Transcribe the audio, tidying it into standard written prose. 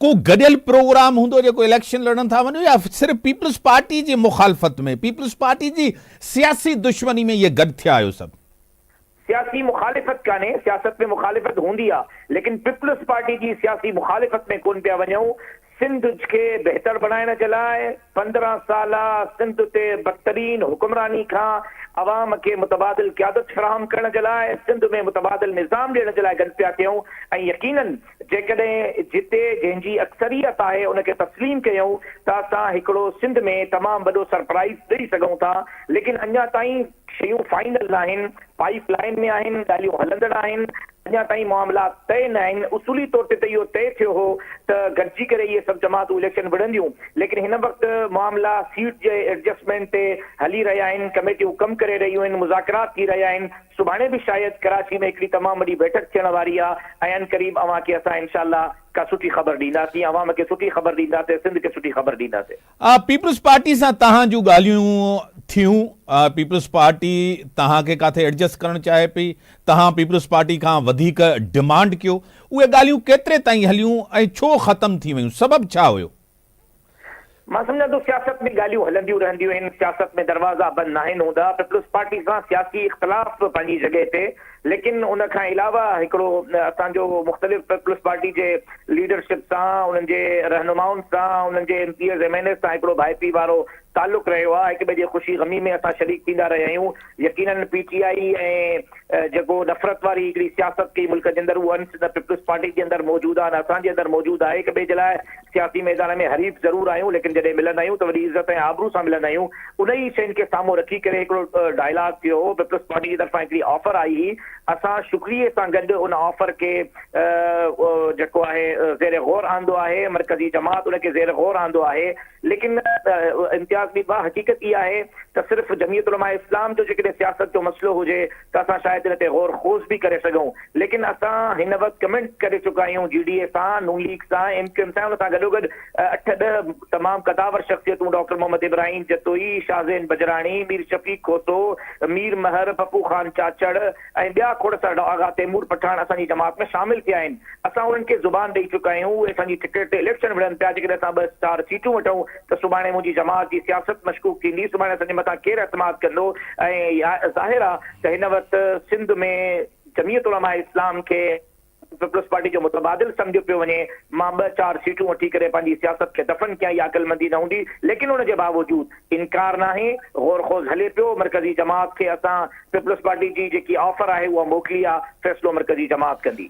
को गडियल प्रोग्राम होंगे जो इलेक्शन लड़न था वनो, या सिर्फ पीपल्स पार्टी की मुखालफत में, पीपल्स पार्टी की सियासी दुश्मनी में ये गड थे आयो सब? सियासी मुखालिफत काने, सियासत में मुखालिफत होंगी आ, लेकिन पीपल्स पार्टी की सियासी मुखालिफत में कोन पिया वञूं। सिंध के बेहतर बनाने जे लाइ 15 साल सिंध ते बदतरीन हुक्मरानी का अवाम के मुतबादिल क़यादत फराहम करण जे लाइ, सिंध में मुतबादिल निज़ाम ॾियण जे लाइ गॾु पिया कयूं। ऐं यकीनन जेकॾहिं जिते जंहिंजी अक्सरियत आहे उनखे तस्लीम कयूं त असां हिकिड़ो सिंध में तमामु वॾो सरप्राइज़ ॾेई सघूं था। लेकिन अञा ताईं शयूं फाइनल न आहिनि, पाइप लाइन में आहिनि, ॻाल्हियूं हलंदड़ आहिनि, अञा ताईं मामला तय न आहिनि। उसूली तौर ते इहो तय थियो हो त गॾिजी करे इहे सभु जमातूं इलेक्शन विढ़ंदियूं, लेकिन हिन वक़्तु मामला सीट जे एडजस्टमेंट ते हली रहिया आहिनि, कमेटियूं कमु करे रहियूं आहिनि, मुज़ाकरात थी रहिया आहिनि। सुभाणे भी शायदि कराची में हिकिड़ी तमामु वॾी बैठक थियण वारी आहे ऐं अन क़रीब अवां खे असां इंशाअल्लाह का सुठी ख़बर ॾींदासीं, अवाम खे सुठी ख़बर ॾींदासीं, सिंध खे सुठी ख़बर ॾींदासीं। पीपल्स पार्टी सां तव्हां जूं ॻाल्हियूं थियूं, पीपल्स पार्टी तव्हां खे काथे एडजस्ट करणु चाहे पई, तव्हां पीपल्स पार्टी खां वधीक डिमांड कयो, उहे ॻाल्हियूं केतिरे ताईं हलियूं ऐं छो ख़त्म थी वियूं, सबबु छा हुयो? मां सम्झां थो सियासत में ॻाल्हियूं हलंदियूं रहंदियूं आहिनि, सियासत में दरवाज़ा बंदि न आहिनि हूंदा। पीपल्स पार्टी सां सियासी इख़्तिलाफ़ पंहिंजी जॻह ते, लेकिन उन खां अलावा हिकिड़ो असांजो मुख़्तलिफ़ पीपल्स पार्टी जे लीडरशिप सां, उन्हनि जे रहनुमाउनि सां, उन्हनि जे MPs MNAs सां हिकिड़ो भाइपी वारो ताल्लुक़ रहियो आहे। हिक ॿिए जे ख़ुशी गमी में असां शरीक थींदा रहिया आहियूं। यकीनन PTI ऐं जेको नफ़रत वारी हिकिड़ी सियासत कई मुल्क जे अंदरि, उहा अंश न पीपल्स पार्टी जे अंदरि मौजूदु आहे न असांजे अंदरि मौजूदु आहे। हिक ॿिए जे लाइ सियासी मैदान में हरीफ़ ज़रूरु आहियूं, लेकिन जॾहिं मिलंदा आहियूं त वॾी इज़त ऐं आबरू सां मिलंदा आहियूं। उन ई शयुनि खे साम्हूं रखी करे हिकिड़ो डायलॉग थियो हो। पीपल्स पार्टी जी तरफ़ां हिकिड़ी ऑफर आई हुई, असां शुक्रिया सां गॾु उन ऑफर के जेको आहे ज़ेर गौर आंदो आहे, मरकज़ी जमात उनखे ज़ेर गौर आंदो आहे। लेकिन इम्तियाज़ बि हक़ीक़त इहा आहे त सिर्फ़ जमीयत उलमा इस्लाम जो जेकॾहिं सियासत जो मसइलो हुजे त असां शायदि इन ते गौर खोज़ बि करे सघूं, लेकिन असां हिन वक़्तु कमेंट करे चुका आहियूं GDA सां, नून लीग सां, MQM सां, उन सां गॾोगॾु 8-10 तमामु कदावर शख़्सियतूं, डॉक्टर मोहम्मद इब्राहिम जतोई, शाहज़ैन बजराणी, मीर शफ़ीक खोसो, मीर महर, पप्पू ख़ान चाचड़ ऐं ॿिया खोड़ आगा तैमूर पठान असांजी जमात में शामिल थिया आहिनि। असां उन्हनि खे ज़ुबान ॾेई चुका आहियूं, उहे असांजी टिकट ते इलेक्शन विढ़नि पिया। जेकॾहिं असां 2 स्टार सीटूं वठूं त सुभाणे मुंहिंजी जमात जी सियासत मशकूक थींदी, सुभाणे असांजे मथां केरु एतमाद कंदो। ऐं ज़ाहिर आहे त हिन वक़्तु सिंध में जमीयत उलमा इस्लाम खे पीपल्स पार्टी जो मुतबादिल सम्झियो पियो वञे। मां 2-4 सीटूं वठी करे पंहिंजी सियासत खे दफ़न कयां, इहा अक़लमंदी न हूंदी, लेकिन उन जे बावजूदु इनकार नाहे, गौर खोज़ हले पियो। मरकज़ी जमात खे असां पीपल्स पार्टी जी जेकी ऑफर आहे उहा मोकिली आहे, फ़ैसिलो मरकज़ी जमात कंदी।